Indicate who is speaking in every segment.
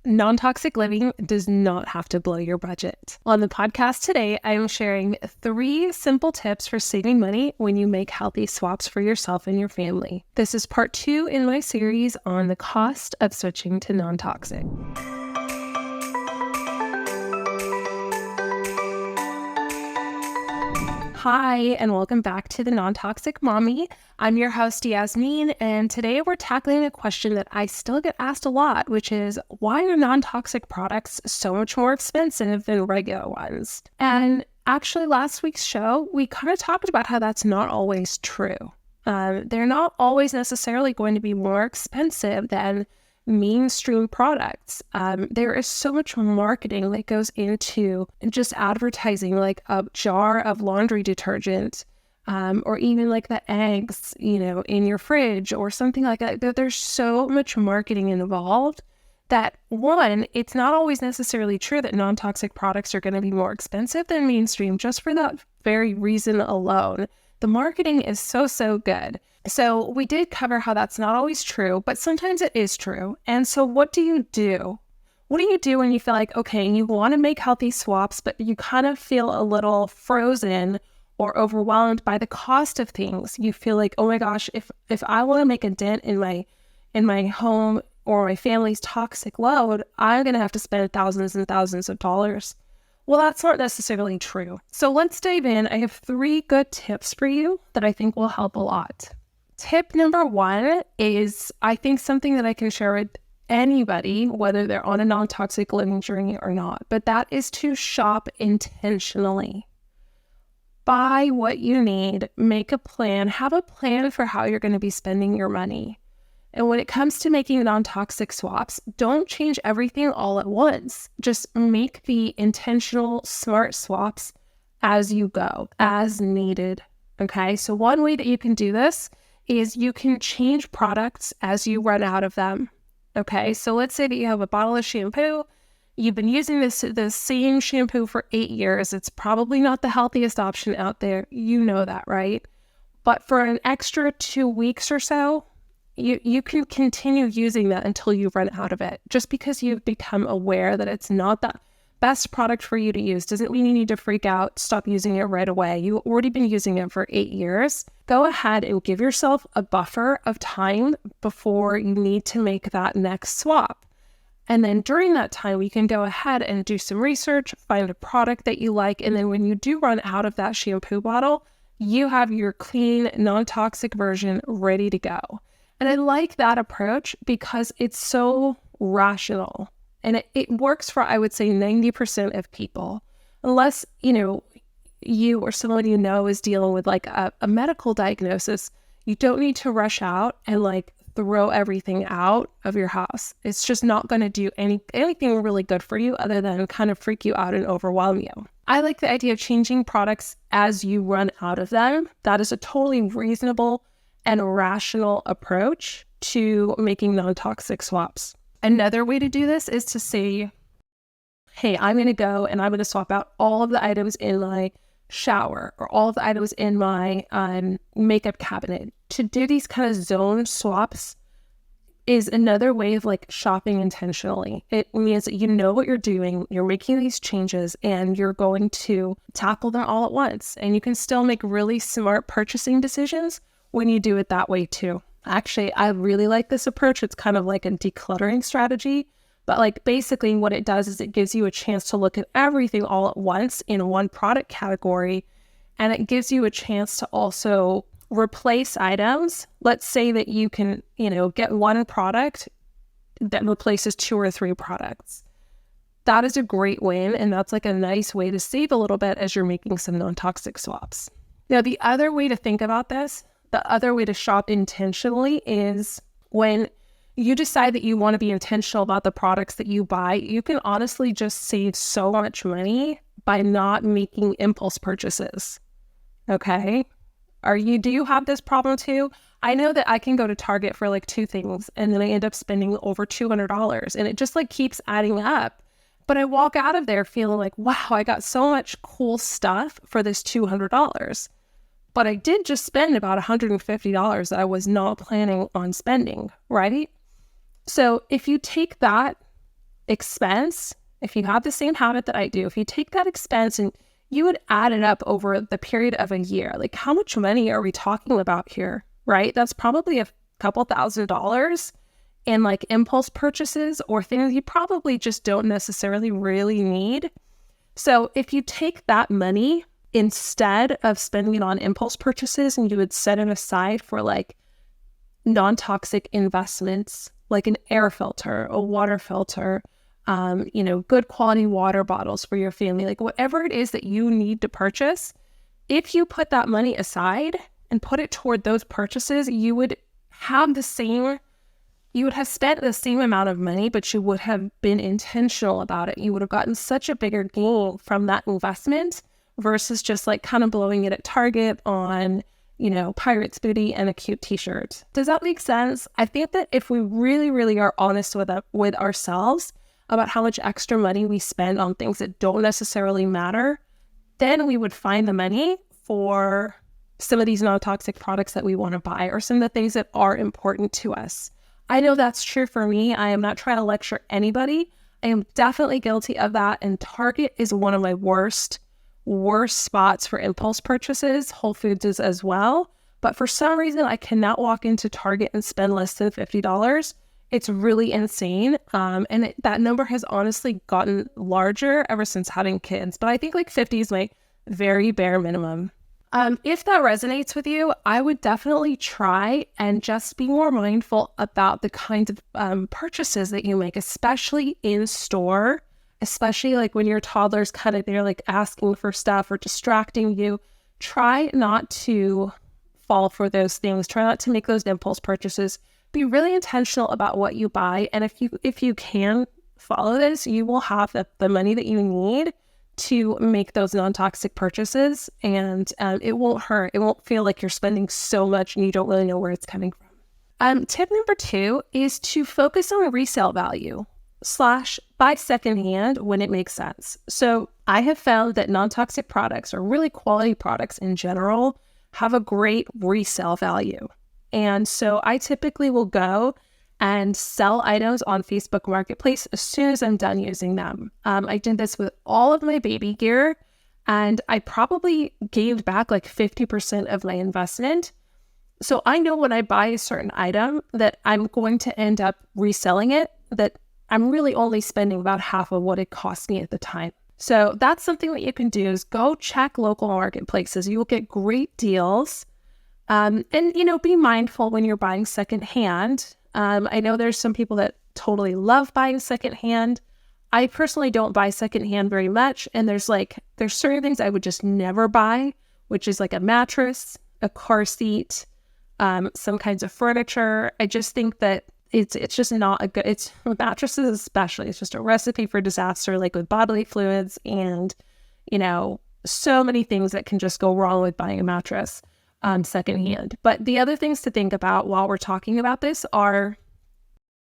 Speaker 1: Non-toxic living does not have to blow your budget. On the podcast today, I am sharing 3 simple tips for saving money when you make healthy swaps for yourself and your family. This is part 2 in my series on the cost of switching to non-toxic. Hi, and welcome back to the Non-Toxic Mommy. I'm your host, Yasmine, and today we're tackling a question that I still get asked a lot, which is, why are non-toxic products so much more expensive than regular ones? And actually, last week's show, we kind of talked about how that's not always true. They're not always necessarily going to be more expensive than mainstream products. There is so much marketing that goes into just advertising, like a jar of laundry detergent, or even like the eggs, in your fridge or something like that. There's so much marketing involved that, one, it's not always necessarily true that non-toxic products are going to be more expensive than mainstream just for that very reason alone. The marketing is so good. So we did cover how that's not always true, but sometimes it is true. And so what do you do? What do you do when you feel like, okay, you want to make healthy swaps, but you kind of feel a little frozen or overwhelmed by the cost of things? You feel like, oh my gosh, if I want to make a dent in my home or my family's toxic load, I'm going to have to spend thousands and thousands of dollars. Well, that's not necessarily true. So let's dive in. I have 3 good tips for you that I think will help a lot. Tip number 1 is, I think, something that I can share with anybody, whether they're on a non-toxic living journey or not, but that is to shop intentionally. Buy what you need, make a plan, have a plan for how you're going to be spending your money. And when it comes to making non-toxic swaps, don't change everything all at once. Just make the intentional, smart swaps as you go, as needed. Okay, so one way that you can do this is you can change products as you run out of them. Okay, so let's say that you have a bottle of shampoo. You've been using the same shampoo for 8 years. It's probably not the healthiest option out there. You know that, right? But for an extra 2 weeks or so, you can continue using that until you run out of it. Just because you've become aware that it's not the best product for you to use doesn't mean you need to freak out, stop using it right away. You've already been using it for 8 years. Go ahead and give yourself a buffer of time before you need to make that next swap. And then during that time, you can go ahead and do some research, find a product that you like, and then when you do run out of that shampoo bottle, you have your clean, non-toxic version ready to go. And I like that approach because it's so rational. And it works for, I would say, 90% of people. Unless, you or someone you know is dealing with like a medical diagnosis, you don't need to rush out and like throw everything out of your house. It's just not going to do anything really good for you other than kind of freak you out and overwhelm you. I like the idea of changing products as you run out of them. That is a totally reasonable and rational approach to making non-toxic swaps. Another way to do this is to say, hey, I'm going to go and I'm going to swap out all of the items in my shower or all of the items in my makeup cabinet. To do these kind of zone swaps is another way of like shopping intentionally. It means that you know what you're doing, you're making these changes, and you're going to tackle them all at once. And you can still make really smart purchasing decisions when you do it that way too. Actually, I really like this approach. It's kind of like a decluttering strategy, but like basically what it does is it gives you a chance to look at everything all at once in one product category. And it gives you a chance to also replace items. Let's say that you can, get one product that replaces 2 or 3 products. That is a great win. And that's like a nice way to save a little bit as you're making some non-toxic swaps. Now, the other way to think about this, the other way to shop intentionally is when you decide that you want to be intentional about the products that you buy, you can honestly just save so much money by not making impulse purchases. Okay? Do you have this problem too? I know that I can go to Target for like 2 things and then I end up spending over $200 and it just like keeps adding up. But I walk out of there feeling like, wow, I got so much cool stuff for this $200. But I did just spend about $150 that I was not planning on spending, right? So if you take that expense, if you have the same habit that I do, if you take that expense and you would add it up over the period of a year, like how much money are we talking about here, right? That's probably a couple $1,000s in like impulse purchases or things you probably just don't necessarily really need. So if you take that money instead of spending it on impulse purchases and you would set it aside for like non-toxic investments, like an air filter, a water filter, good quality water bottles for your family, like whatever it is that you need to purchase, if you put that money aside and put it toward those purchases, you would have spent the same amount of money, but you would have been intentional about it. You would have gotten such a bigger gain from that investment versus just like kind of blowing it at Target on, Pirate's Booty and a cute t-shirt. Does that make sense? I think that if we really, really are honest with ourselves about how much extra money we spend on things that don't necessarily matter, then we would find the money for some of these non-toxic products that we want to buy or some of the things that are important to us. I know that's true for me. I am not trying to lecture anybody. I am definitely guilty of that. And Target is one of my worst spots for impulse purchases. Whole Foods is as well. But for some reason, I cannot walk into Target and spend less than $50. It's really insane. That number has honestly gotten larger ever since having kids. But I think like 50 is my very bare minimum. If that resonates with you, I would definitely try and just be more mindful about the kinds of purchases that you make, especially in store, especially like when your toddler's kind of there like asking for stuff or distracting you. Try not to fall for those things. Try not to make those impulse purchases. Be really intentional about what you buy. And if you can follow this, you will have the money that you need to make those non-toxic purchases, and it won't hurt. It won't feel like you're spending so much and you don't really know where it's coming from. Tip number 2 is to focus on resale value / buy secondhand when it makes sense. So I have found that non-toxic products or really quality products in general have a great resale value. And so I typically will go and sell items on Facebook Marketplace as soon as I'm done using them. I did this with all of my baby gear, and I probably gained back like 50% of my investment. So I know when I buy a certain item that I'm going to end up reselling it, that I'm really only spending about half of what it cost me at the time. So that's something that you can do is go check local marketplaces. You will get great deals. And be mindful when you're buying secondhand. I know there's some people that totally love buying secondhand. I personally don't buy secondhand very much. And there's certain things I would just never buy, which is like a mattress, a car seat, some kinds of furniture. I just think that it's just not a good, it's mattresses especially. It's just a recipe for disaster, like with bodily fluids and, so many things that can just go wrong with buying a mattress secondhand. But the other things to think about while we're talking about this are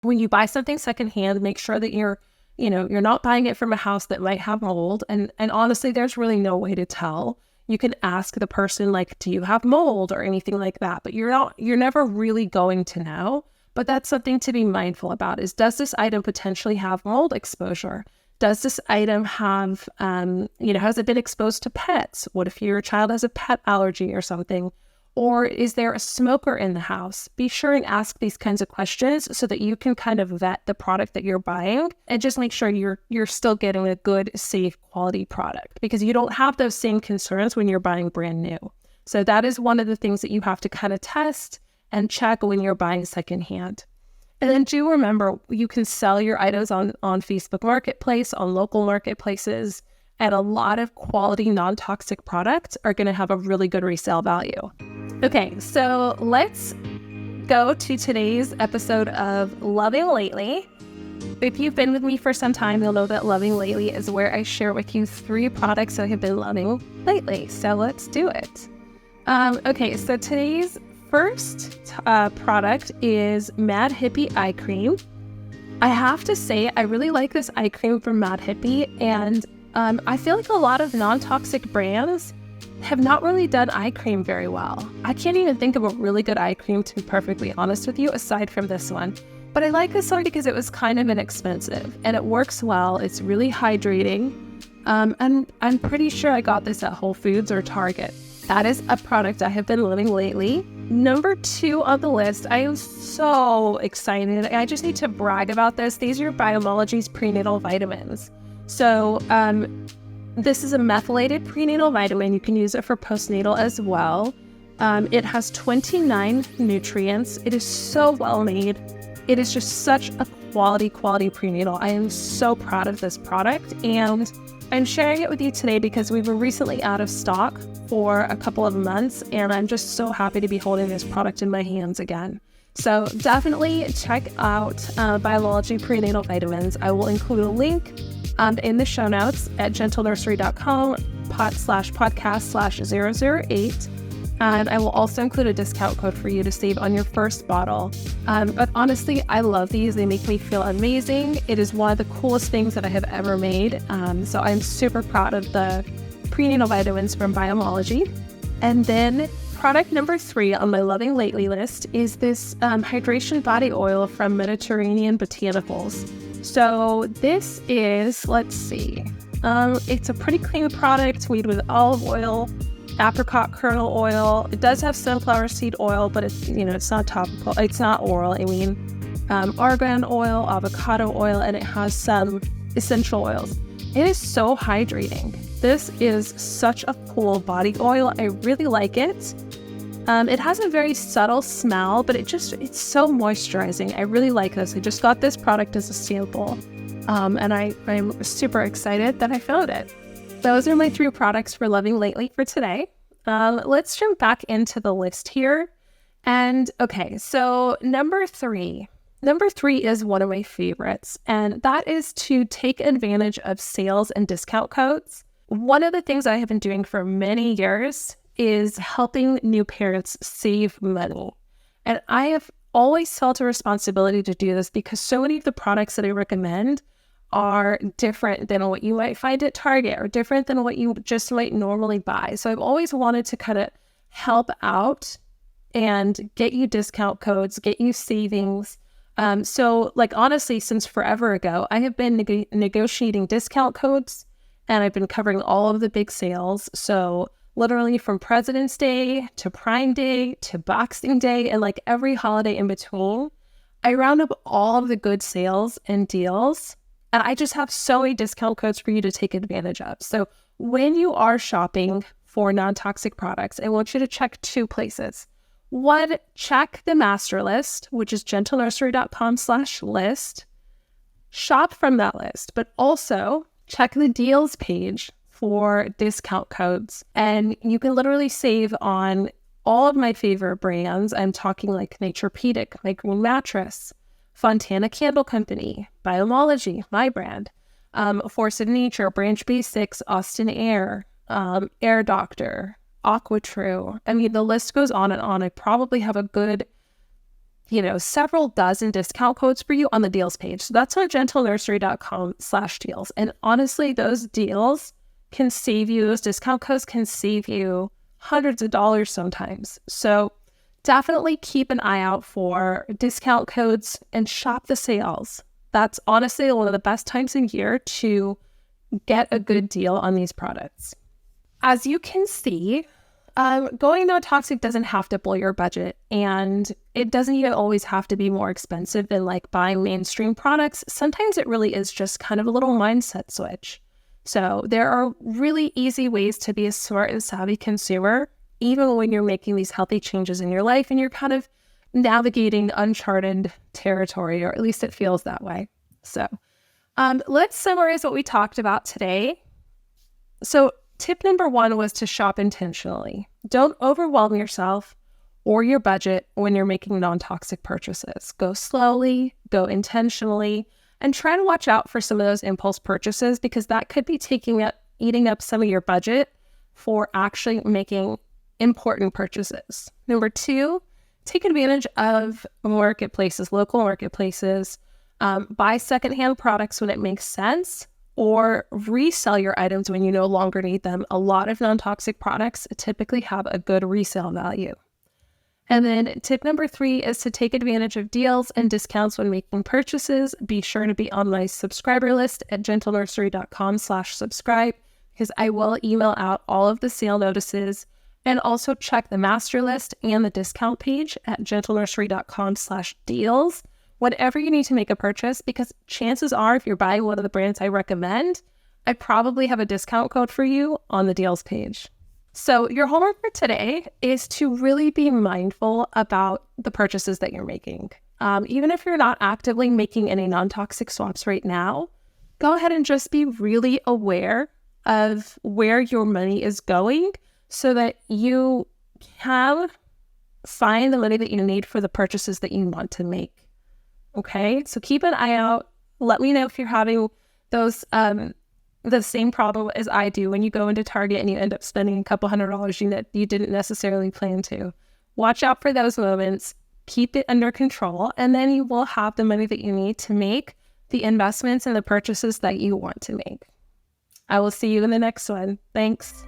Speaker 1: when you buy something secondhand, make sure that you're not buying it from a house that might have mold. And honestly, there's really no way to tell. You can ask the person, like, do you have mold or anything like that? But you're never really going to know. But that's something to be mindful about is, does this item potentially have mold exposure? Does this item have, has it been exposed to pets? What if your child has a pet allergy or something? Or is there a smoker in the house? Be sure and ask these kinds of questions so that you can kind of vet the product that you're buying and just make sure you're still getting a good, safe, quality product, because you don't have those same concerns when you're buying brand new. So that is one of the things that you have to kind of test and check when you're buying secondhand. And then do remember, you can sell your items on Facebook Marketplace, on local marketplaces, and a lot of quality non-toxic products are going to have a really good resale value. Okay, so let's go to today's episode of Loving Lately. If you've been with me for some time, you'll know that Loving Lately is where I share with you 3 products I have been loving lately. So let's do it. Okay, so today's first product is Mad Hippie Eye Cream. I have to say, I really like this eye cream from Mad Hippie, and I feel like a lot of non-toxic brands have not really done eye cream very well. I can't even think of a really good eye cream, to be perfectly honest with you, aside from this one. But I like this one because it was kind of inexpensive and it works well. It's really hydrating. And I'm pretty sure I got this at Whole Foods or Target. That is a product I have been loving lately. Number 2 on the list, I am so excited. I just need to brag about this. These are Biomology's prenatal vitamins. So this is a methylated prenatal vitamin. You can use it for postnatal as well. It has 29 nutrients. It is so well made. It is just such a quality prenatal. I am so proud of this product, and I'm sharing it with you today because we were recently out of stock for a couple of months, and I'm just so happy to be holding this product in my hands again. So definitely check out Biology Prenatal Vitamins. I will include a link in the show notes at gentlenursery.com/podcast/008. And I will also include a discount code for you to save on your first bottle. But honestly, I love these. They make me feel amazing. It is one of the coolest things that I have ever made. So I'm super proud of the prenatal vitamins from Biomology. And then product number 3 on my loving lately list is this hydration body oil from Mediterranean Botanicals. So this is, let's see, it's a pretty clean product made with olive oil, apricot kernel oil. It does have sunflower seed oil, but it's, it's not topical. It's not oral. Argan oil, avocado oil, and it has some essential oils. It is so hydrating. This is such a cool body oil. I really like it. It has a very subtle smell, but it's so moisturizing. I really like this. I just got this product as a sample, and I'm super excited that I found it. Those are my 3 products for loving lately for today. Let's jump back into the list here. And okay, so number 3 is one of my favorites, and that is to take advantage of sales and discount codes. One of the things I have been doing for many years is helping new parents save money. And I have always felt a responsibility to do this because so many of the products that I recommend are different than what you might find at Target or different than what you just might normally buy. So I've always wanted to kind of help out and get you discount codes, get you savings. So honestly, since forever ago, I have been negotiating discount codes, and I've been covering all of the big sales. So literally from President's Day to Prime Day to Boxing Day and every holiday in between, I round up all of the good sales and deals. And I just have so many discount codes for you to take advantage of. So when you are shopping for non-toxic products, I want you to check 2 places. 1, check the master list, which is gentlenursery.com/list. Shop from that list, but also check the deals page for discount codes. And you can literally save on all of my favorite brands. I'm talking Naturepedic, My Green Mattress, Fontana Candle Company, Biomology, my brand, Force of Nature, Branch Basics, Austin Air, Air Doctor, AquaTrue. The list goes on and on. I probably have a good, several dozen discount codes for you on the deals page. So that's on gentlenursery.com/deals. And honestly, those deals can save you, those discount codes can save you hundreds of dollars sometimes. So definitely keep an eye out for discount codes and shop the sales. That's honestly one of the best times in year to get a good deal on these products. As you can see, going non-toxic doesn't have to blow your budget, and it doesn't even always have to be more expensive than buying mainstream products. Sometimes it really is just kind of a little mindset switch. So there are really easy ways to be a smart and savvy consumer, even when you're making these healthy changes in your life and you're kind of navigating uncharted territory, or at least it feels that way. So let's summarize what we talked about today. So tip number 1 was to shop intentionally. Don't overwhelm yourself or your budget when you're making non-toxic purchases. Go slowly, go intentionally, and try to watch out for some of those impulse purchases, because that could be eating up some of your budget for actually making important purchases. Number 2, take advantage of marketplaces, local marketplaces. Buy secondhand products when it makes sense, or resell your items when you no longer need them. A lot of non-toxic products typically have a good resale value. And then tip number 3 is to take advantage of deals and discounts when making purchases. Be sure to be on my subscriber list at gentlenursery.com/subscribe, because I will email out all of the sale notices, and also check the master list and the discount page at gentlenursery.com/deals whenever you need to make a purchase, because chances are if you're buying one of the brands I recommend, I probably have a discount code for you on the deals page. So your homework for today is to really be mindful about the purchases that you're making. Even if you're not actively making any non-toxic swaps right now, go ahead and just be really aware of where your money is going so that you can find the money that you need for the purchases that you want to make. Okay, so keep an eye out. Let me know if you're having those the same problem as I do when you go into Target and you end up spending a couple $100s that you didn't necessarily plan to. Watch out for those moments, keep it under control, and then you will have the money that you need to make the investments and the purchases that you want to make. I will see you in the next one. Thanks.